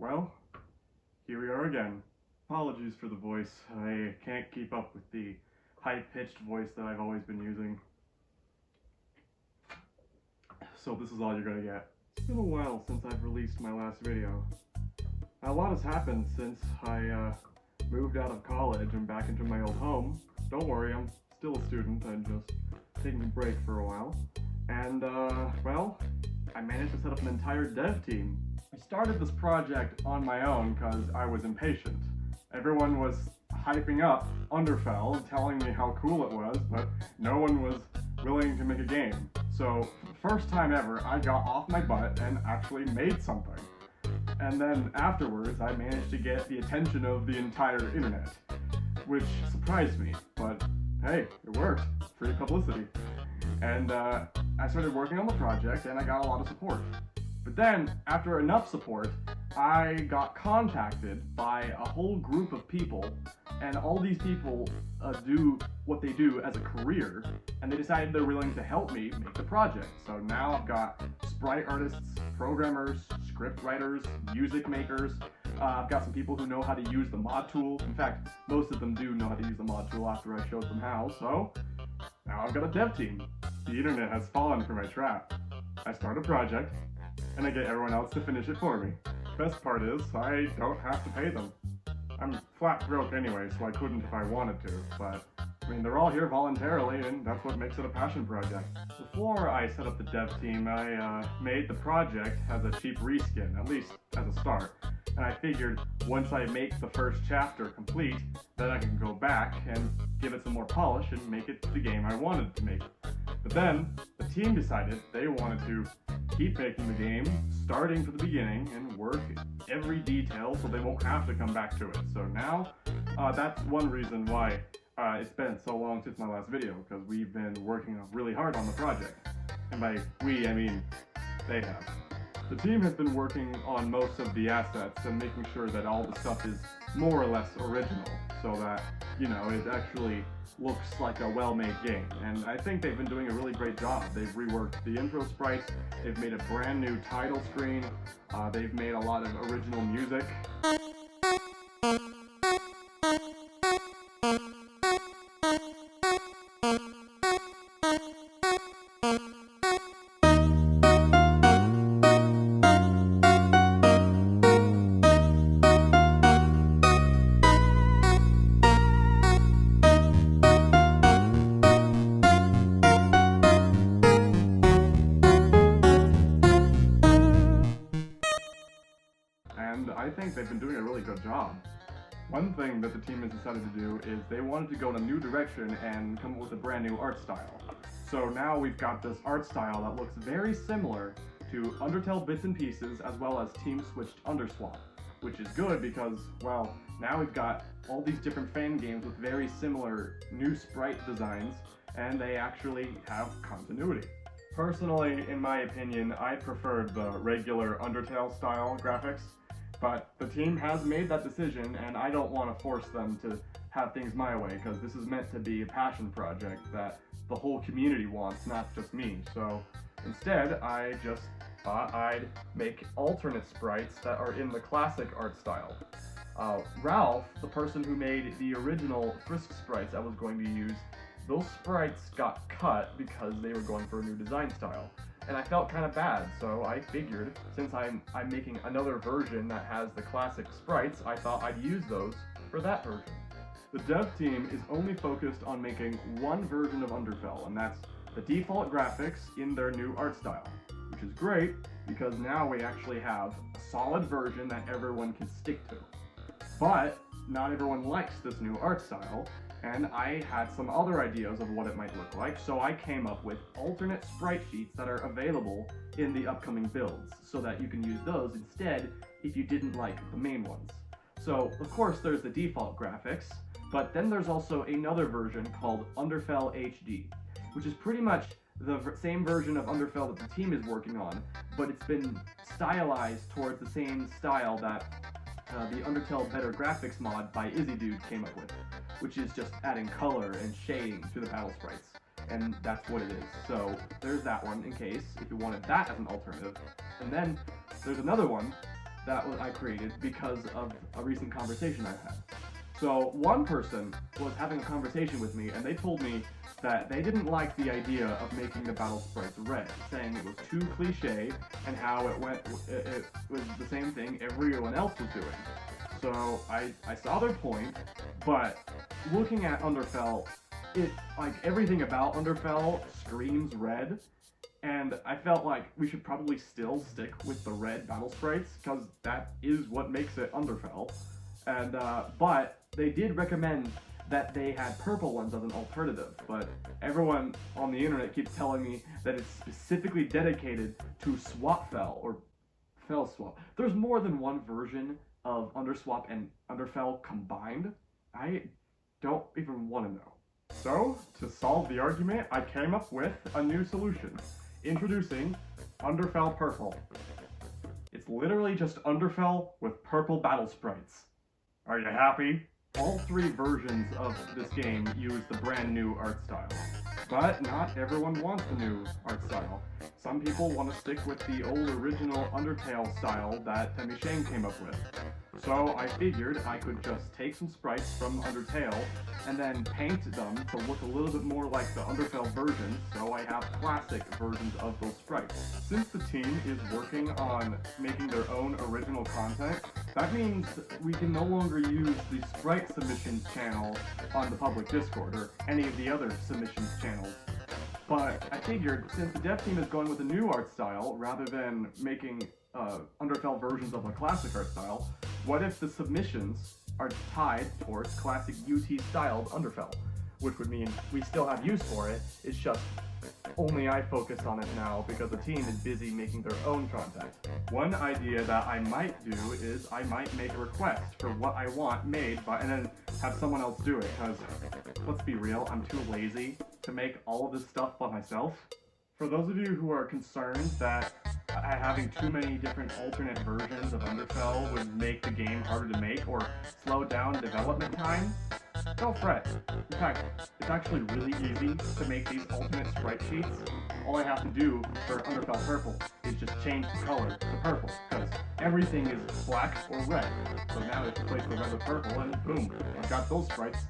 Well, here we are again. Apologies for the voice. I can't keep up with the high-pitched voice that I've always been using. So this is all you're gonna get. It's been a while since I've released my last video. A lot has happened since I moved out of college and back into my old home. Don't worry, I'm still a student. I'm just taking a break for a while. And, well, I managed to set up an entire dev team. I started this project on my own because I was impatient. Everyone was hyping up UNDERFELL, telling me how cool it was, but no one was willing to make a game. So, first time ever, I got off my butt and actually made something. And then afterwards, I managed to get the attention of the entire internet, which surprised me, but hey, it worked. Free publicity. And I started working on the project and I got a lot of support. But then, after enough support, I got contacted by a whole group of people, and all these people do what they do as a career, and they decided they're willing to help me make the project. So now I've got sprite artists, programmers, script writers, music makers. I've got some people who know how to use the mod tool. In fact, most of them do know how to use the mod tool after I showed them how, so now I've got a dev team. The internet has fallen for my trap. I start a project, and I get everyone else to finish it for me. Best part is, I don't have to pay them. I'm flat broke anyway, so I couldn't if I wanted to, but I mean, they're all here voluntarily, and that's what makes it a passion project. Before I set up the dev team, I made the project as a cheap reskin, at least as a start. And I figured once I make the first chapter complete, then I can go back and give it some more polish and make it the game I wanted to make. But then, the team decided they wanted to keep making the game, starting from the beginning, and work every detail so they won't have to come back to it. So now, that's one reason why it's been so long since my last video, because we've been working really hard on the project. And by we, I mean they have. The team has been working on most of the assets and making sure that all the stuff is more or less original, so that, you know, it actually looks like a well-made game. And I think they've been doing a really great job. They've reworked the intro sprites, they've made a brand new title screen, they've made a lot of original music. And I think they've been doing a really good job. One thing that the team has decided to do is they wanted to go in a new direction and come up with a brand new art style. So now we've got this art style that looks very similar to Undertale Bits and Pieces as well as Team Switched Underswap, which is good because, well, now we've got all these different fan games with very similar new sprite designs, and they actually have continuity. Personally, in my opinion, I preferred the regular Undertale style graphics, but the team has made that decision, and I don't want to force them to have things my way, because this is meant to be a passion project that the whole community wants, not just me. So instead, I just thought I'd make alternate sprites that are in the classic art style. Ralph, the person who made the original Frisk sprites I was going to use, those sprites got cut because they were going for a new design style. And I felt kind of bad, so I figured, since I'm making another version that has the classic sprites, I thought I'd use those for that version. The dev team is only focused on making one version of UNDERFELL, and that's the default graphics in their new art style, which is great because now we actually have a solid version that everyone can stick to. But not everyone likes this new art style, and I had some other ideas of what it might look like, so I came up with alternate sprite sheets that are available in the upcoming builds, so that you can use those instead if you didn't like the main ones. So, of course, there's the default graphics, but then there's also another version called UNDERFELL HD, which is pretty much the same version of UNDERFELL that the team is working on, but it's been stylized towards the same style that the Undertale Better Graphics mod by IzzyDude came up with, which is just adding color and shading to the battle sprites. And that's what it is. So there's that one in case, if you wanted that as an alternative. And then there's another one that I created because of a recent conversation I had. So one person was having a conversation with me, and they told me that they didn't like the idea of making the battle sprites red, saying it was too cliche and how it was the same thing everyone else was doing. So I saw their point, but looking at Underfell, like everything about Underfell screams red, and I felt like we should probably still stick with the red battle sprites because that is what makes it Underfell. And but they did recommend that they had purple ones as an alternative, but everyone on the internet keeps telling me that it's specifically dedicated to Swapfell or Fell Swap. There's more than one version of Underswap and Underfell combined. I don't even want to know. So, to solve the argument, I came up with a new solution. Introducing Underfell Purple. It's literally just Underfell with purple battle sprites. Are you happy? All three versions of this game use the brand new art style, but not everyone wants the new art style. Some people want to stick with the old original Undertale style that Temi Shane came up with. So I figured I could just take some sprites from Undertale and then paint them to look a little bit more like the Underfell version, so I have classic versions of those sprites. Since the team is working on making their own original content, that means we can no longer use the sprite submissions channel on the public Discord or any of the other submissions channels. But I figured, since the dev team is going with a new art style rather than making Underfell versions of a classic art style, what if the submissions are tied towards classic UT-styled Underfell? Which would mean we still have use for it, it's just only I focus on it now because the team is busy making their own content. One idea that I might do is I might make a request for what I want made and then have someone else do it, because let's be real, I'm too lazy to make all of this stuff by myself. For those of you who are concerned that having too many different alternate versions of Underfell would make the game harder to make or slow down development time, don't fret. In fact, it's actually really easy to make these alternate sprite sheets. All I have to do for Underfell Purple is just change the color to purple, because everything is black or red. So now I just replace the red with purple and boom, I've got those sprites.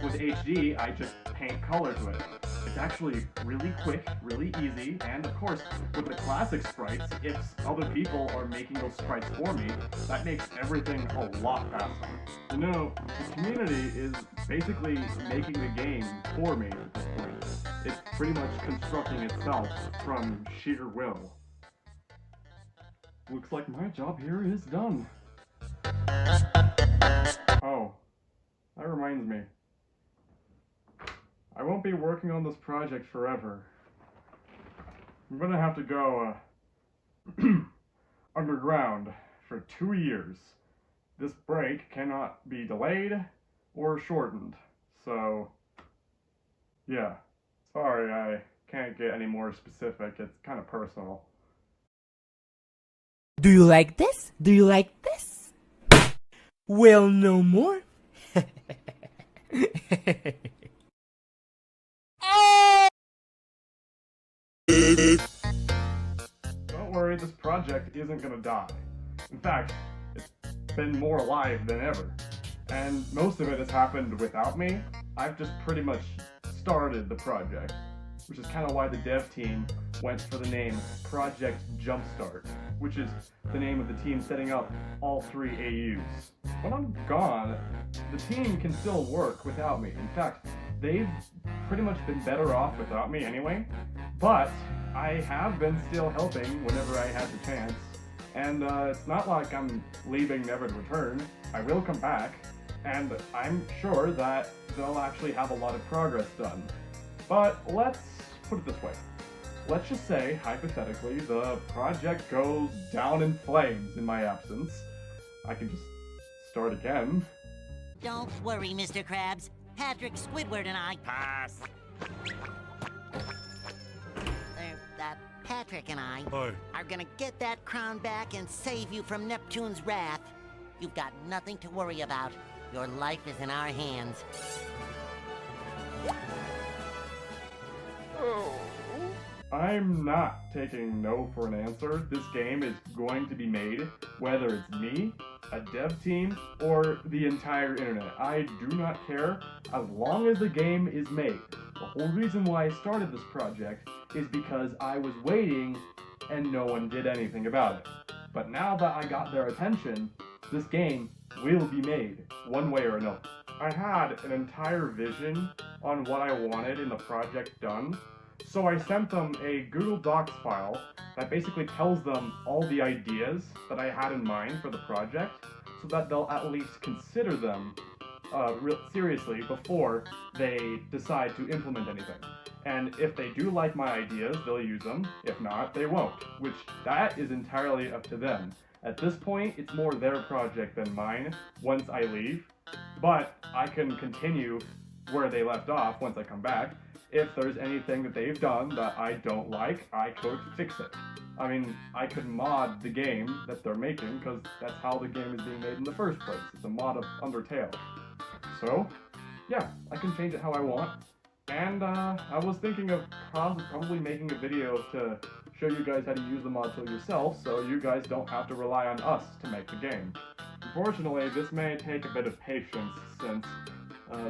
With HD, I just paint color to it. It's actually really quick, really easy, and of course, with the classic sprites, if other people are making those sprites for me, that makes everything a lot faster. You know, the community is basically making the game for me at this point. It's pretty much constructing itself from sheer will. Looks like my job here is done. Oh, that reminds me. I won't be working on this project forever. I'm gonna have to go underground for 2 years. This break cannot be delayed or shortened. So, yeah. Sorry, I can't get any more specific. It's kind of personal. Do you like this? Do you like this? Well, no more. Don't worry, this project isn't gonna die. In fact, it's been more alive than ever. And most of it has happened without me. I've just pretty much started the project, which is kind of why the dev team went for the name Project Jumpstart, which is the name of the team setting up all 3 AUs. When I'm gone, the team can still work without me. In fact, they've pretty much been better off without me anyway, but I have been still helping whenever I had the chance, and it's not like I'm leaving never to return. I will come back, and I'm sure that they'll actually have a lot of progress done. But let's put it this way. Let's just say, hypothetically, the project goes down in flames in my absence. I can just start again. Don't worry, Mr. Krabs. Patrick, Squidward, and I... Pass. Patrick and I Hi. are gonna get that crown back and save you from Neptune's wrath. You've got nothing to worry about. Your life is in our hands. I'm not taking no for an answer. This game is going to be made, whether it's me, a dev team, or the entire internet. I do not care as long as the game is made. The whole reason why I started this project is because I was waiting and no one did anything about it. But now that I got their attention, this game will be made, one way or another. I had an entire vision on what I wanted in the project done, so I sent them a Google Docs file that basically tells them all the ideas that I had in mind for the project, so that they'll at least consider them seriously before they decide to implement anything. And if they do like my ideas, they'll use them. If not, they won't, which that is entirely up to them. At this point, it's more their project than mine once I leave, but I can continue where they left off once I come back. If there's anything that they've done that I don't like, I could fix it. I mean, I could mod the game that they're making, because that's how the game is being made in the first place. It's a mod of UNDERTALE. So, yeah, I can change it how I want. And I was thinking of probably making a video to show you guys how to use the mod tool yourself, so you guys don't have to rely on us to make the game. Unfortunately, this may take a bit of patience, since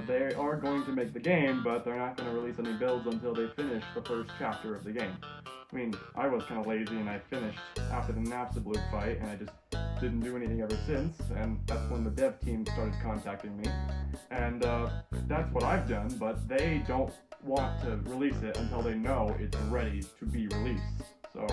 they are going to make the game, but they're not going to release any builds until they finish the first chapter of the game. I mean, I was kind of lazy and I finished after the Napstablook fight, and I just didn't do anything ever since, and that's when the dev team started contacting me. And that's what I've done, but they don't want to release it until they know it's ready to be released. So,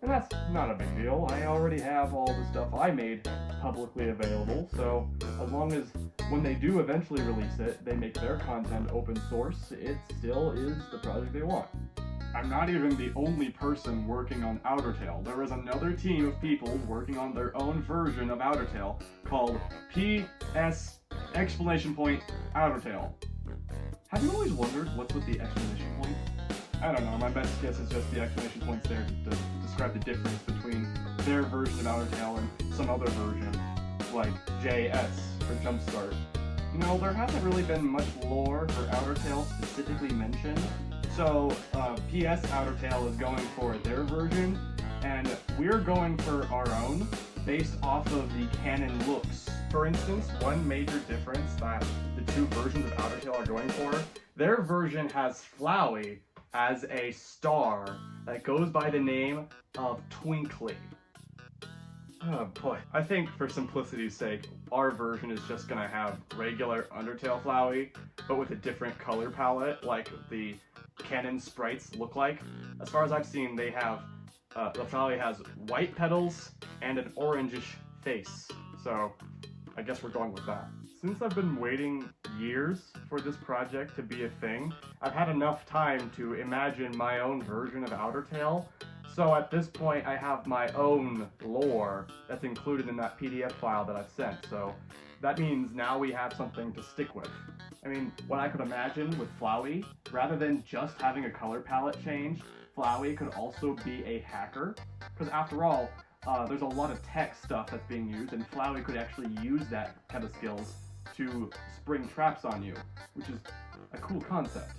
and that's not a big deal. I already have all the stuff I made publicly available, so as long as when they do eventually release it, they make their content open source, it still is the project they want. I'm not even the only person working on UNDERTALE. There is another team of people working on their own version of UNDERTALE called PS UNDERTALE. Have you always wondered what's with the exclamation point? I don't know, my best guess is just the exclamation points there to describe the difference between their version of UNDERTALE and some other version, like JS for Jumpstart. You know, there hasn't really been much lore for UNDERTALE specifically mentioned, so PS UNDERTALE is going for their version, and we're going for our own, based off of the canon looks. For instance, one major difference that the two versions of UNDERTALE are going for, their version has Flowey as a star that goes by the name of Twinkly. Oh boy. I think for simplicity's sake, our version is just gonna have regular UNDERTALE Flowey, but with a different color palette, like the canon sprites look like. As far as I've seen, they have, the Flowey has white petals and an orangish face. So, I guess we're going with that. Since I've been waiting years for this project to be a thing, I've had enough time to imagine my own version of UNDERTALE. So at this point, I have my own lore that's included in that PDF file that I've sent. So that means now we have something to stick with. I mean, what I could imagine with Flowey, rather than just having a color palette change, Flowey could also be a hacker. Because after all, there's a lot of tech stuff that's being used, and Flowey could actually use that kind of skills to spring traps on you, which is a cool concept.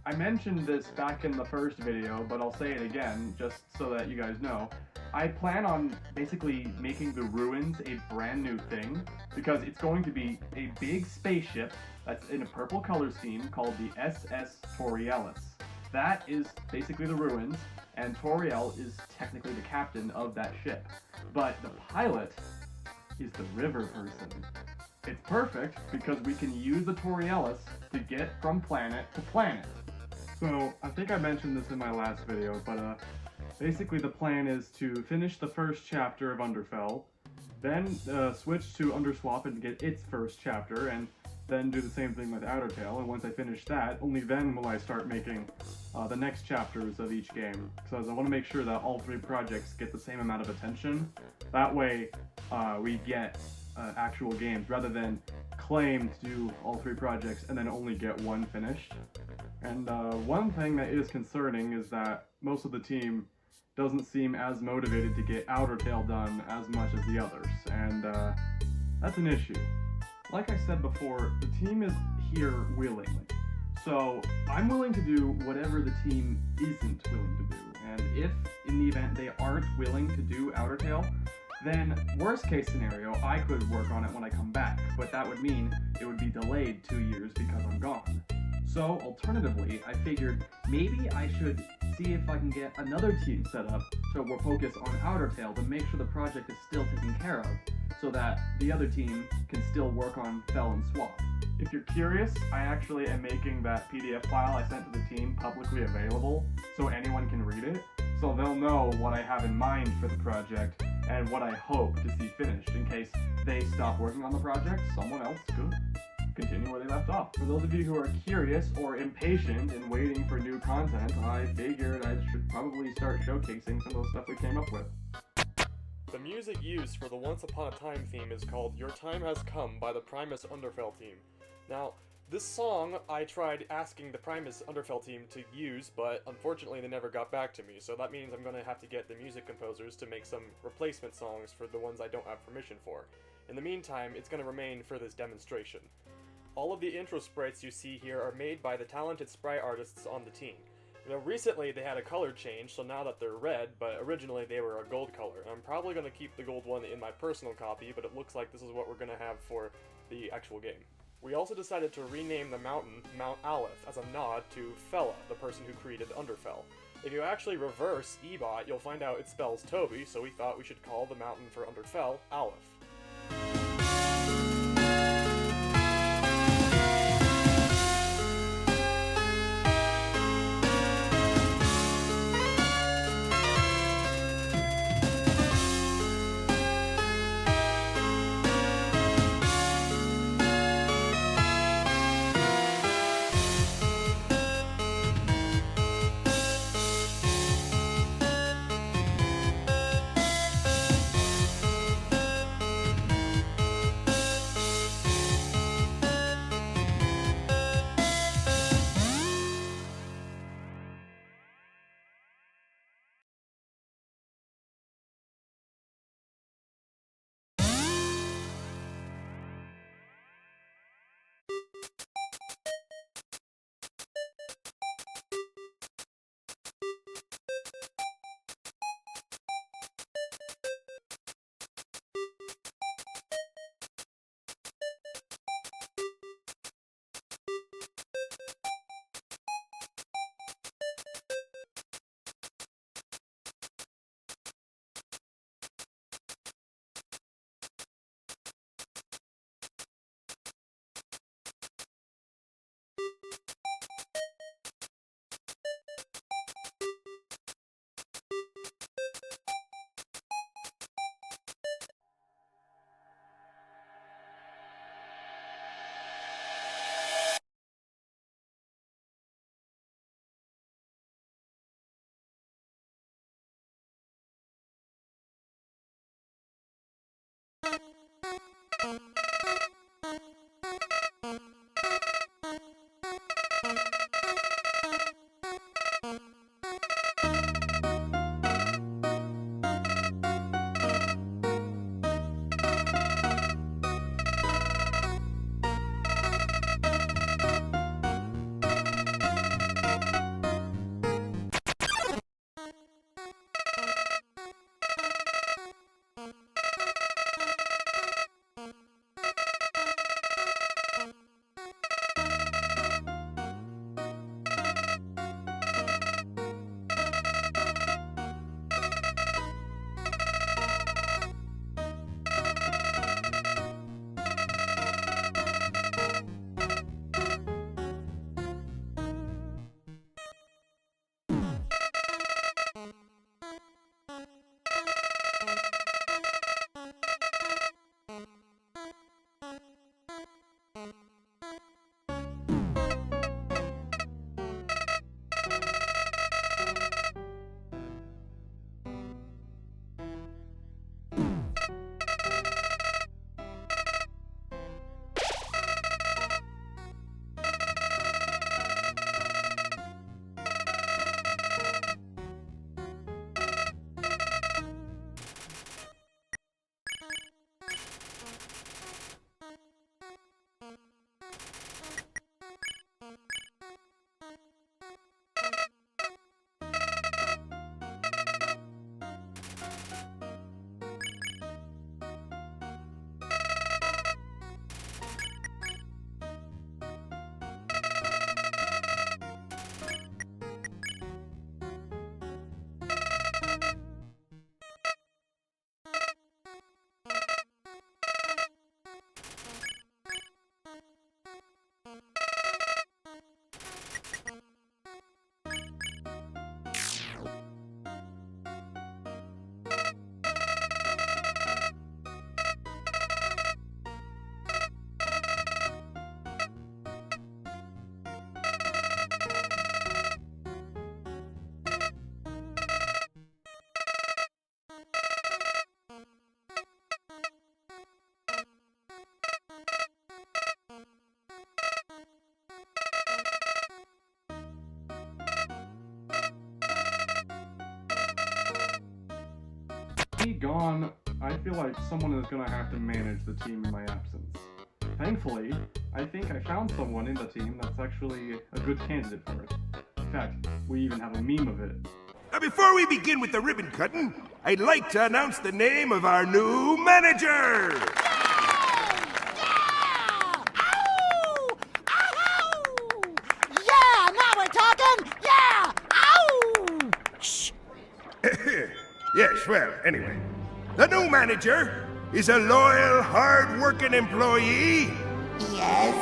I mentioned this back in the first video, but I'll say it again, just so that you guys know. I plan on basically making the ruins a brand new thing, because it's going to be a big spaceship that's in a purple color scheme called the SS Torialis. That is basically the ruins, and Toriel is technically the captain of that ship. But the pilot is the river person. It's perfect because we can use the Torialis to get from planet to planet. So, I think I mentioned this in my last video, but basically the plan is to finish the first chapter of UNDERFELL, then switch to UNDERSWAP and get its first chapter, and then do the same thing with UNDERTALE, and once I finish that, only then will I start making the next chapters of each game, because I want to make sure that all three projects get the same amount of attention. That way, we get actual games, rather than claim to do all three projects and then only get one finished. And one thing that is concerning is that most of the team doesn't seem as motivated to get UNDERTALE done as much as the others, and that's an issue. Like I said before, the team is here willingly. So I'm willing to do whatever the team isn't willing to do. and if, in the event they aren't willing to do UNDERTALE, then worst case scenario, I could work on it when I come back, but that would mean it would be delayed 2 years because I'm gone. So, alternatively, I figured maybe I should see if I can get another team set up so we're focused on UNDERTALE to make sure the project is still taken care of, so that the other team can still work on Fell and Swap. If you're curious, I actually am making that PDF file I sent to the team publicly available so anyone can read it, so they'll know what I have in mind for the project and what I hope to see finished. In case they stop working on the project, someone else could continue where they left off. For those of you who are curious or impatient and waiting for new content, I figured I should probably start showcasing some of the stuff we came up with. The music used for the Once Upon a Time theme is called Your Time Has Come by the Primus UNDERFELL team. Now, this song I tried asking the Primus UNDERFELL team to use, but unfortunately they never got back to me, so that means I'm gonna have to get the music composers to make some replacement songs for the ones I don't have permission for. In the meantime, it's gonna remain for this demonstration. All of the intro sprites you see here are made by the talented sprite artists on the team. Now, recently they had a color change, so now that they're red, but originally they were a gold color. I'm probably going to keep the gold one in my personal copy, but it looks like this is what we're going to have for the actual game. We also decided to rename the mountain Mount Aleph as a nod to Fella, the person who created UNDERFELL. If you actually reverse ebot, you'll find out it spells Toby, so we thought we should call the mountain for UNDERFELL Aleph. he gone, I feel like someone is gonna have to manage the team in my absence. Thankfully, I think I found someone in the team that's actually a good candidate for it. In fact, we even have a meme of it. Now, before we begin with the ribbon cutting, I'd like to announce the name of our new manager! Yes, well, anyway. The new manager is a loyal, hard-working employee. Yes,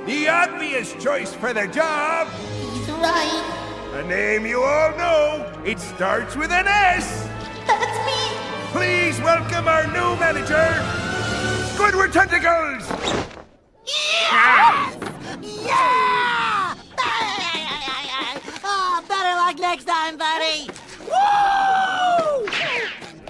The obvious choice for the job. he's right. A name you all know. It starts with an S. That's me. Please welcome our new manager, Squidward Tentacles! Yes! Yeah! Oh, better luck next time, buddy. Woo!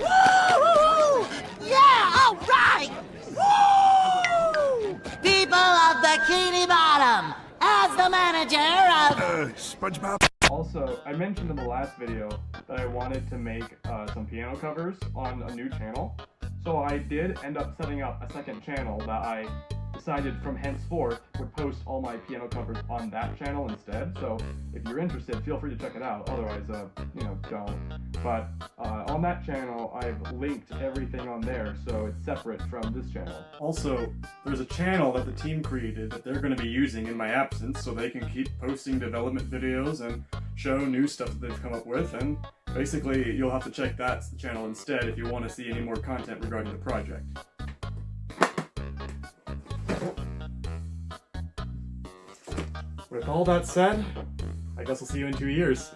Woo! Yeah! All right! Woo! People of Bikini Bottom, as the manager of... SpongeBob. Also, I mentioned in the last video that I wanted to make some piano covers on a new channel. So I did end up setting up a second channel that I decided from henceforth would post all my piano covers on that channel instead. So if you're interested, feel free to check it out. Otherwise, don't. But on that channel, I've linked everything on there, so it's separate from this channel. Also, there's a channel that the team created that they're going to be using in my absence so they can keep posting development videos and show new stuff that they've come up with, and basically you'll have to check that channel instead if you want to see any more content regarding the project. With all that said, I guess I'll see you in 2 years.